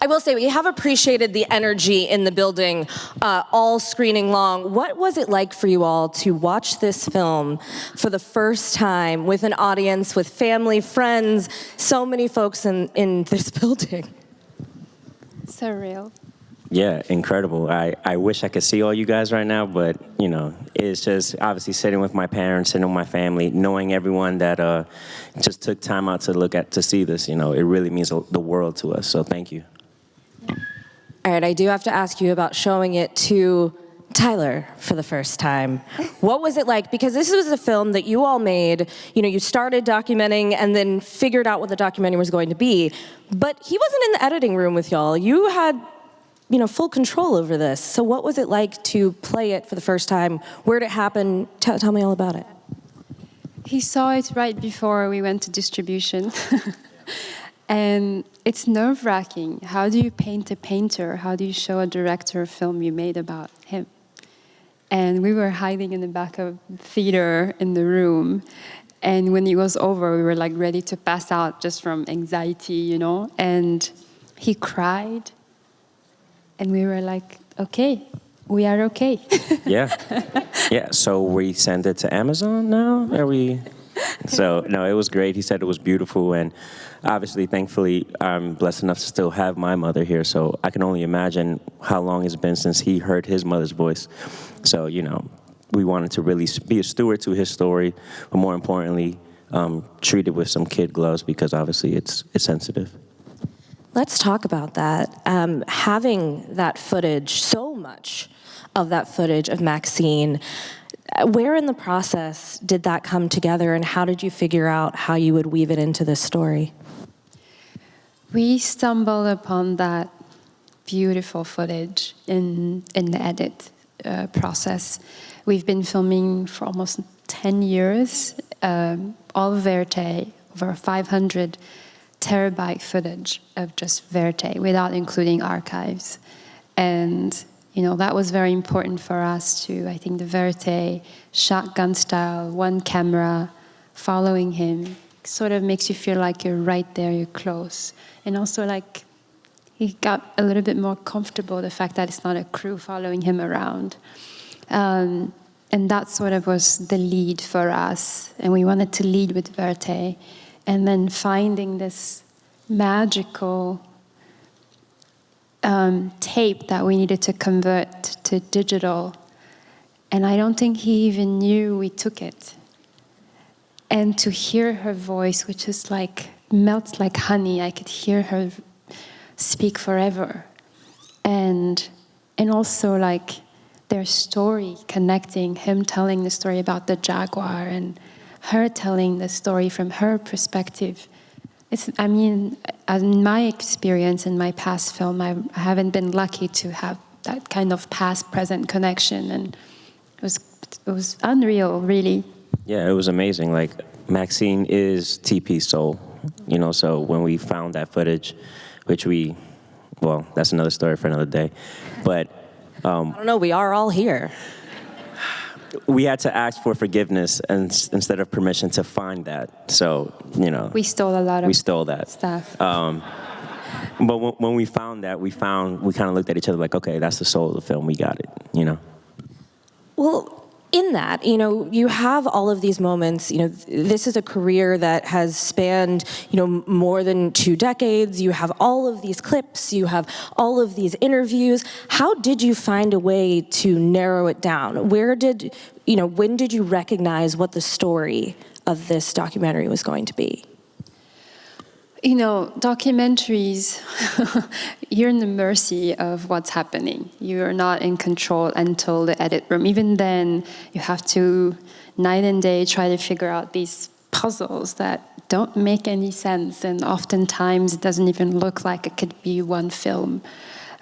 I will say we have appreciated the energy in the building all screening long. What was it like for you all to watch this film for the first time with an audience, with family, friends, so many folks in this building? Surreal. Yeah, incredible. I wish I could see all you guys right now, but, you know, it's just obviously sitting with my parents, sitting with my family, knowing everyone that just took time out to see this, you know, it really means the world to us, so thank you. All right, I do have to ask you about showing it to Tyler for the first time. What was it like? Because this was a film that you all made, you know, you started documenting and then figured out what the documentary was going to be, but he wasn't in the editing room with y'all. You had, you know, full control over this. So what was it like to play it for the first time? Where did it happen? Tell me all about it. He saw it right before we went to distribution. And it's nerve-wracking. How do you paint a painter? How do you show a director a film you made about him? And we were hiding in the back of the theater in the room. And when it was over, we were like ready to pass out just from anxiety, you know? And he cried. And we were like, okay, we are okay. Yeah. Yeah, so we send it to Amazon now? Are we? So, no, it was great. He said it was beautiful. And obviously, thankfully, I'm blessed enough to still have my mother here. So I can only imagine how long it's been since he heard his mother's voice. So, you know, we wanted to really be a steward to his story, but more importantly, treat it with some kid gloves because obviously it's sensitive. Let's talk about that. Having that footage, so much of that footage of Maxine, where in the process did that come together and how did you figure out how you would weave it into this story? We stumbled upon that beautiful footage in the edit process. We've been filming for almost 10 years, all Verite, over 500 terabyte footage of just Verite without including archives. And you know, that was very important for us too. I think the Verite shotgun style, one camera, following him, sort of makes you feel like you're right there, you're close. And also like, he got a little bit more comfortable, the fact that it's not a crew following him around. And that sort of was the lead for us. And we wanted to lead with Verite. And then finding this magical tape that we needed to convert to digital. And I don't think he even knew we took it. And to hear her voice, which is like, melts like honey, I could hear her speak forever. And also like their story connecting, him telling the story about the jaguar and her telling the story from her perspective. I mean, in my experience in my past film, I haven't been lucky to have that kind of past-present connection, and it was unreal, really. Yeah, it was amazing. Like, Maxine is TP's soul, you know, so when we found that footage, which well, that's another story for another day, but... I don't know, we are all here. We had to ask for forgiveness instead of permission to find that. So, you know. We stole a lot of stuff. But when we found that, we kind of looked at each other like, okay, that's the soul of the film. We got it, you know. Well, in that, you know, you have all of these moments, you know, this is a career that has spanned, you know, more than 2 decades. You have all of these clips, you have all of these interviews. How did you find a way to narrow it down? When did you recognize what the story of this documentary was going to be? You know, documentaries, you're in the mercy of what's happening. You're not in control until the edit room. Even then, you have to, night and day, try to figure out these puzzles that don't make any sense, and oftentimes it doesn't even look like it could be one film.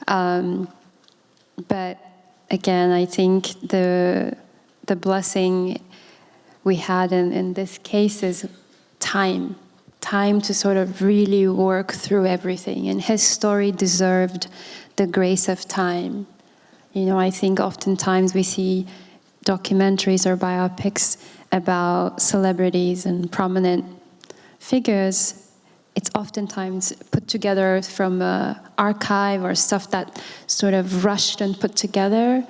But again, I think the blessing we had in this case is time to sort of really work through everything. And his story deserved the grace of time. You know, I think oftentimes we see documentaries or biopics about celebrities and prominent figures. it's oftentimes put together from an archive or stuff that sort of rushed and put together.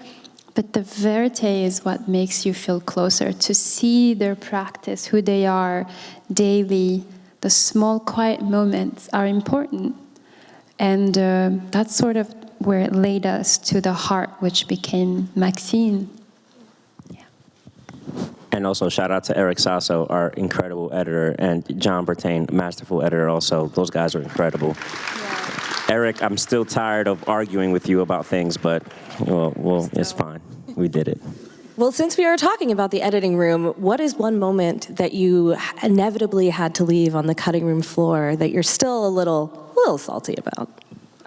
But the verite is what makes you feel closer, to see their practice, who they are daily. The small, quiet moments are important. And that's sort of where it laid us to the heart, which became Maxine. Yeah. And also shout out to Eric Sasso, our incredible editor, and John Bertain, masterful editor also. Those guys are incredible. Yeah. Eric, I'm still tired of arguing with you about things, but well, it's fine. We did it. Well, since we are talking about the editing room, what is one moment that you inevitably had to leave on the cutting room floor that you're still a little salty about?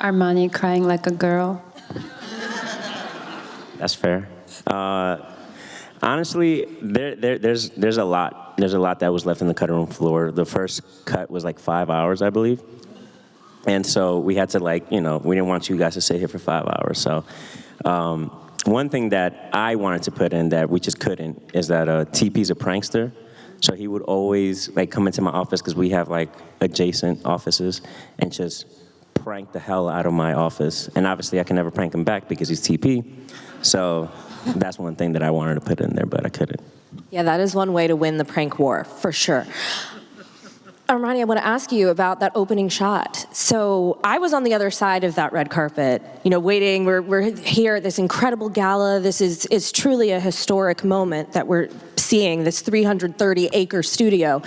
Armani crying like a girl. That's fair. Honestly, there's a lot. There's a lot that was left in the cutting room floor. The first cut was like 5 hours, I believe. And so we had to we didn't want you guys to sit here for 5 hours. So one thing that I wanted to put in that we just couldn't is that TP's a prankster. So he would always come into my office, because we have adjacent offices, and just prank the hell out of my office. And obviously I can never prank him back because he's TP. So that's one thing that I wanted to put in there, but I couldn't. Yeah, that is one way to win the prank war, for sure. Armani, I want to ask you about that opening shot. So I was on the other side of that red carpet, waiting. We're here at this incredible gala. This is truly a historic moment that we're seeing, this 330-acre studio,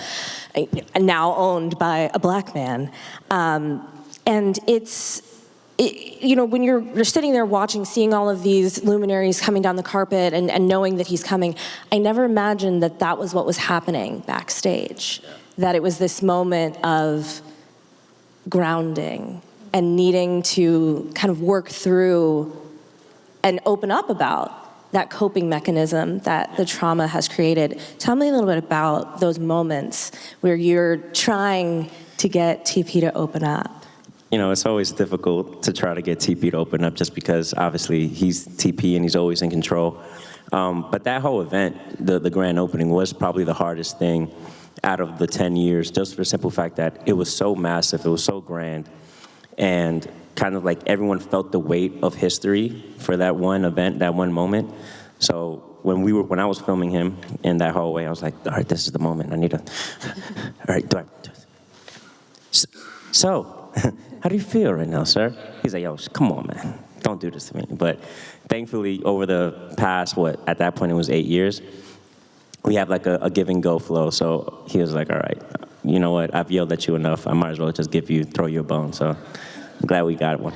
now owned by a black man. And when you're sitting there watching, seeing all of these luminaries coming down the carpet and knowing that he's coming, I never imagined that was what was happening backstage. Yeah. That it was this moment of grounding and needing to kind of work through and open up about that coping mechanism that the trauma has created. Tell me a little bit about those moments where you're trying to get TP to open up. It's always difficult to try to get TP to open up, just because obviously he's TP and he's always in control. But that whole event, the grand opening, was probably the hardest thing out of the 10 years, just for the simple fact that it was so massive, it was so grand, and kind of everyone felt the weight of history for that one event, that one moment. So when I was filming him in that hallway, I was like, all right, this is the moment. I need to, all right, so, how do you feel right now, sir? He's like, yo, come on, man. Don't do this to me. But thankfully, over the past, at that point it was 8 years, we have a give and go flow. So he was like, all right, you know what? I've yelled at you enough. I might as well just throw you a bone. So I'm glad we got one.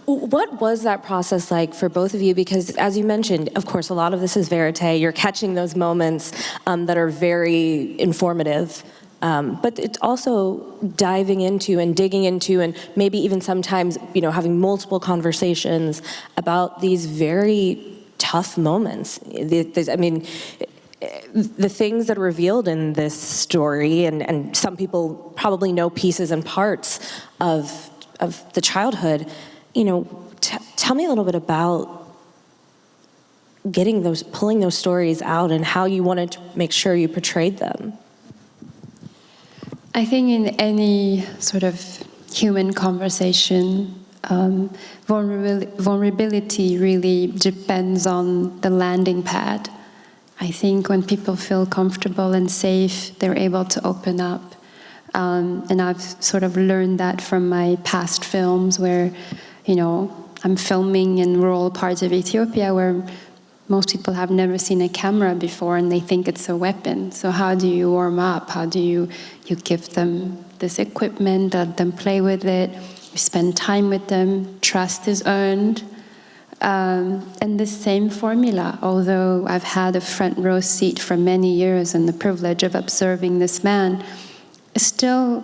What was that process like for both of you? Because as you mentioned, of course, a lot of this is verite. You're catching those moments that are very informative. But it's also diving into and digging into, and maybe even sometimes, having multiple conversations about these very tough moments. The things that are revealed in this story, and some people probably know pieces and parts of the childhood. Tell me a little bit about pulling those stories out, and how you wanted to make sure you portrayed them. I think in any sort of human conversation, vulnerability really depends on the landing pad. I think when people feel comfortable and safe, they're able to open up. And I've sort of learned that from my past films where, I'm filming in rural parts of Ethiopia where most people have never seen a camera before and they think it's a weapon. So how do you warm up? How do you give them this equipment, let them play with it, you spend time with them, trust is earned. And the same formula, although I've had a front row seat for many years and the privilege of observing this man, still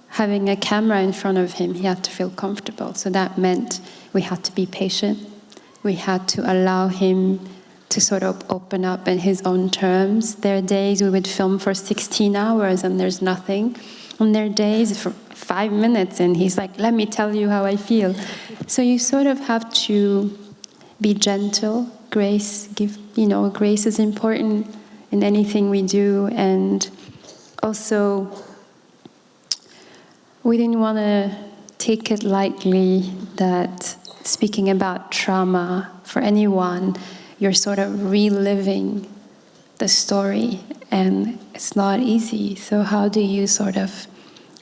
having a camera in front of him, he had to feel comfortable. So that meant we had to be patient. We had to allow him to sort of open up in his own terms. There are days we would film for 16 hours and there's nothing. And there are days for 5 minutes and he's like, let me tell you how I feel. So you sort of have to be gentle. Grace is important in anything we do. And also We didn't want to take it lightly that speaking about trauma for anyone, you're sort of reliving the story, and it's not easy. So how do you sort of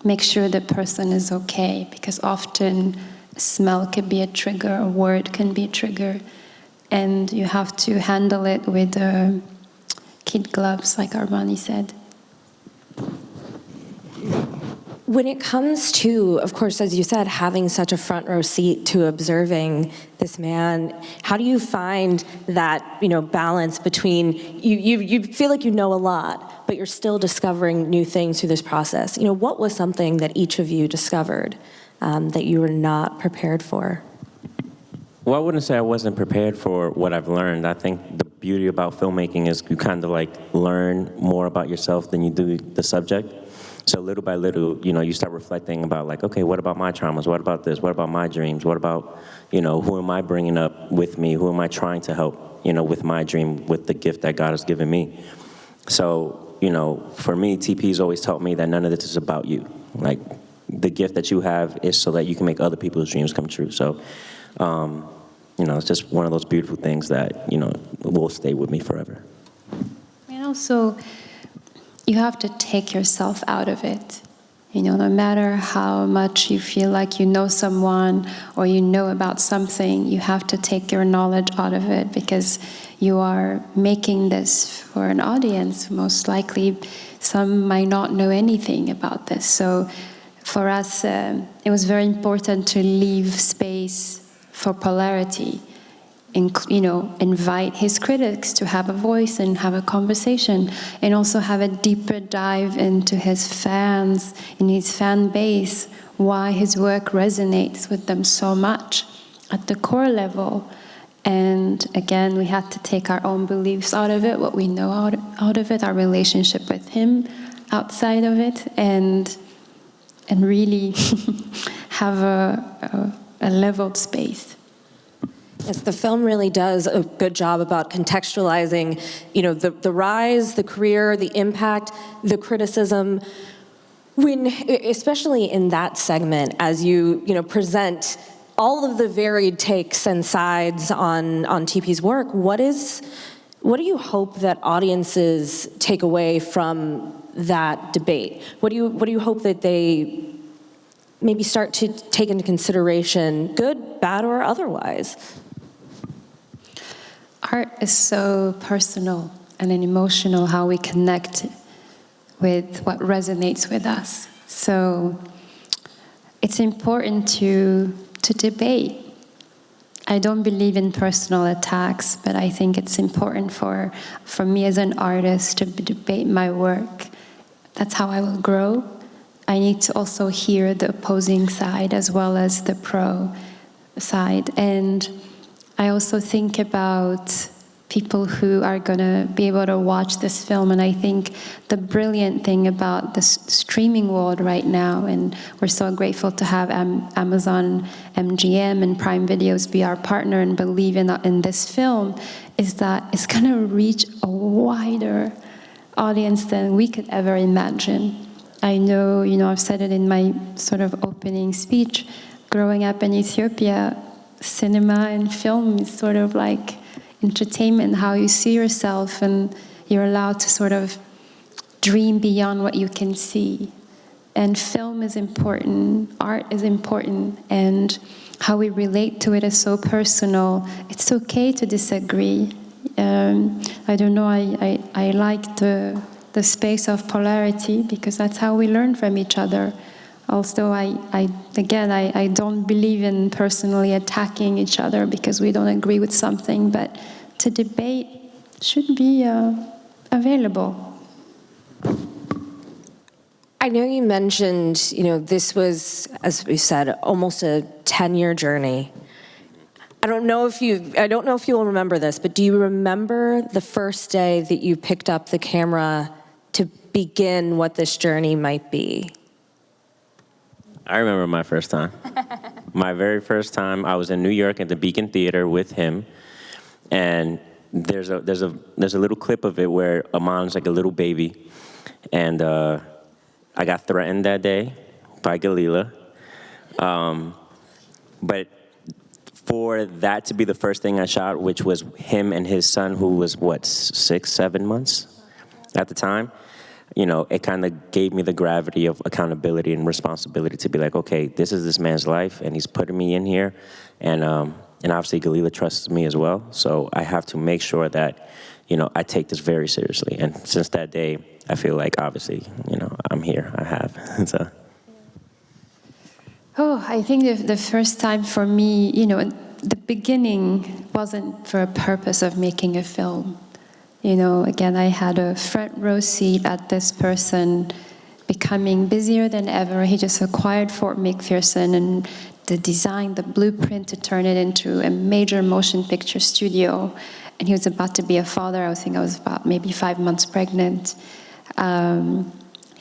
make sure the person is okay? Because often a smell can be a trigger, a word can be a trigger, and you have to handle it with kid gloves, like Armani said. When it comes to, of course, as you said, having such a front row seat to observing this man, how do you find that, balance between, you feel like you know a lot, but you're still discovering new things through this process? What was something that each of you discovered that you were not prepared for? Well, I wouldn't say I wasn't prepared for what I've learned. I think the beauty about filmmaking is you kind of learn more about yourself than you do the subject. So little by little, you start reflecting about okay, what about my traumas? What about this? What about my dreams? What about, who am I bringing up with me? Who am I trying to help, with my dream, with the gift that God has given me? So, for me, TP's always taught me that none of this is about you. The gift that you have is so that you can make other people's dreams come true. So, it's just one of those beautiful things that, will stay with me forever. And also, you have to take yourself out of it. No matter how much you feel like you know someone or you know about something, you have to take your knowledge out of it because you are making this for an audience. Most likely, some might not know anything about this. So for us, it was very important to leave space for polarity. Invite his critics to have a voice and have a conversation, and also have a deeper dive into his fans, in his fan base, why his work resonates with them so much at the core level. And again, we had to take our own beliefs out of it, what we know out of it, our relationship with him outside of it, and really have a leveled space. Yes, the film really does a good job about contextualizing, the rise, the career, the impact, the criticism. Especially in that segment, as you present all of the varied takes and sides on TP's work, what do you hope that audiences take away from that debate? What do you hope that they maybe start to take into consideration, good, bad, or otherwise? Art is so personal and emotional, how we connect with what resonates with us. So it's important to debate. I don't believe in personal attacks, but I think it's important for me as an artist to debate my work. That's how I will grow. I need to also hear the opposing side as well as the pro side. And I also think about people who are going to be able to watch this film, and I think the brilliant thing about the streaming world right now, and we're so grateful to have Amazon MGM and Prime Videos be our partner and believe in this film, is that it's going to reach a wider audience than we could ever imagine. I know, I've said it in my sort of opening speech, growing up in Ethiopia, cinema and film is sort of like entertainment, how you see yourself, and you're allowed to sort of dream beyond what you can see. And film is important, art is important, and how we relate to it is so personal. It's okay to disagree. I don't know, I like the space of polarity because that's how we learn from each other. Also, I don't believe in personally attacking each other because we don't agree with something, but to debate should be available. I know you mentioned, this was, as we said, almost a 10-year journey. I don't know if you'll remember this, but do you remember the first day that you picked up the camera to begin what this journey might be? I remember my first time. My very first time, I was in New York at the Beacon Theater with him, and there's a little clip of it where Amon's like a little baby, and I got threatened that day by Galila. But for that to be the first thing I shot, which was him and his son, who was, what, 6, 7 months at the time, you know, it kind of gave me the gravity of accountability and responsibility to be like, okay, this is this man's life, and he's putting me in here, and obviously Galila trusts me as well, so I have to make sure that, you know, I take this very seriously. And since that day, I feel like, obviously, you know, I'm here, I have, so. Oh, I think the first time for me, you know, the beginning wasn't for a purpose of making a film. You know, again, I had a front row seat at this person becoming busier than ever. He just acquired Fort McPherson and the design, the blueprint to turn it into a major motion picture studio. And he was about to be a father. I think I was about maybe 5 months pregnant.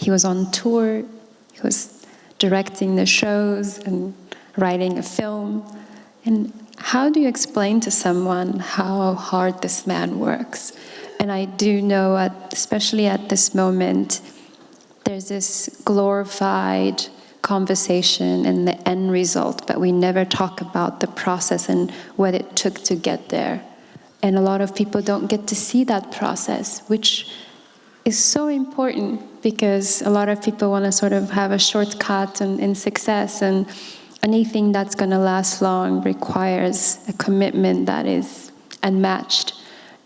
He was on tour. He was directing the shows and writing a film. And how do you explain to someone how hard this man works? And I do know, especially at this moment, there's this glorified conversation and the end result, but we never talk about the process and what it took to get there. And a lot of people don't get to see that process, which is so important, because a lot of people want to sort of have a shortcut in success, and anything that's going to last long requires a commitment that is unmatched.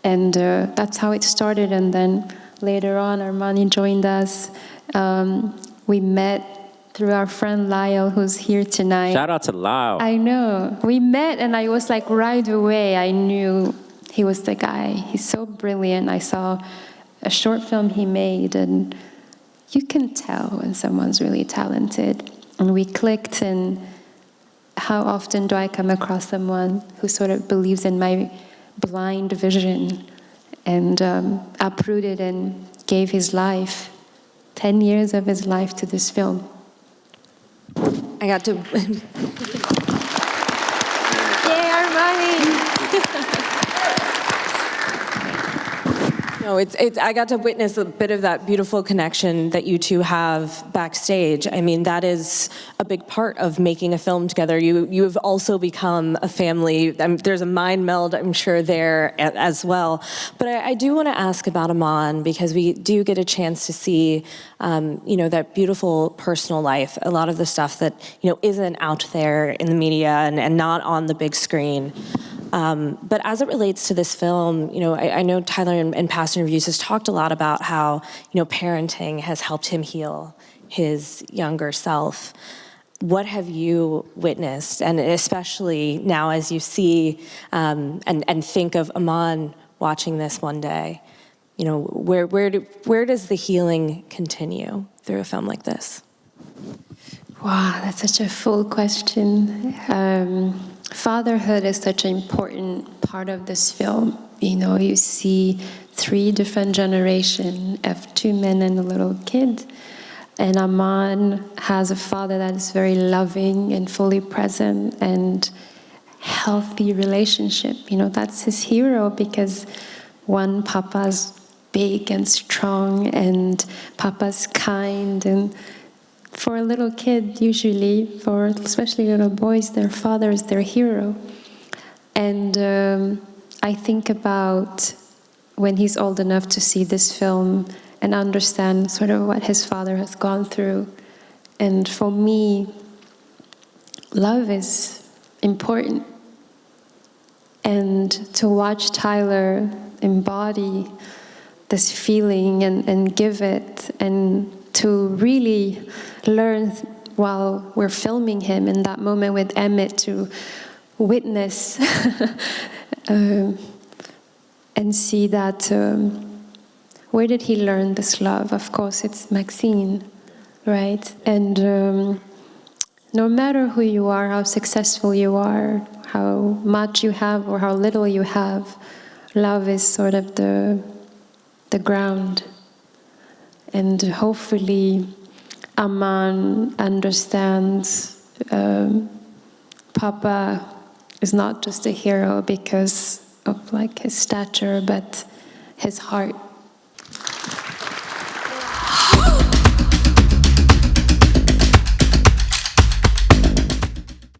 And that's how it started. And then later on, Armani joined us. We met through our friend Lyle, who's here tonight. Shout out to Lyle. I know. We met, and I was like, right away, I knew he was the guy. He's so brilliant. I saw a short film he made, and you can tell when someone's really talented. And we clicked, and how often do I come across someone who sort of believes in my blind vision and uprooted and gave his life, 10 years of his life, to this film. I got to... Yay, Armani! No, I got to witness a bit of that beautiful connection that you two have backstage. I mean, that is a big part of making a film together. You have also become a family. There's a mind meld, I'm sure, there as well. But I do want to ask about Aman, because we do get a chance to see, you know, that beautiful personal life, a lot of the stuff that, you know, isn't out there in the media and not on the big screen. But as it relates to this film, you know, I know Tyler in past interviews has talked a lot about how, you know, parenting has helped him heal his younger self. What have you witnessed, and especially now as you see and think of Aman watching this one day, you know, where does the healing continue through a film like this? Wow, that's such a full question. Fatherhood is such an important part of this film. You know, you see 3 different generations of 2 men and a little kid. And Aman has a father that is very loving and fully present and healthy relationship. You know, that's his hero, because one, Papa's big and strong, and Papa's kind, and for a little kid, usually, for especially little boys, their father is their hero. And I think about when he's old enough to see this film and understand sort of what his father has gone through. And for me, love is important. And to watch Tyler embody this feeling and give it, and to really learn while we're filming him in that moment with Emmett, to witness and see that where did he learn this love? Of course, it's Maxine, right? And no matter who you are, how successful you are, how much you have or how little you have, love is sort of the ground. And hopefully Aman understands Papa is not just a hero because of like his stature, but his heart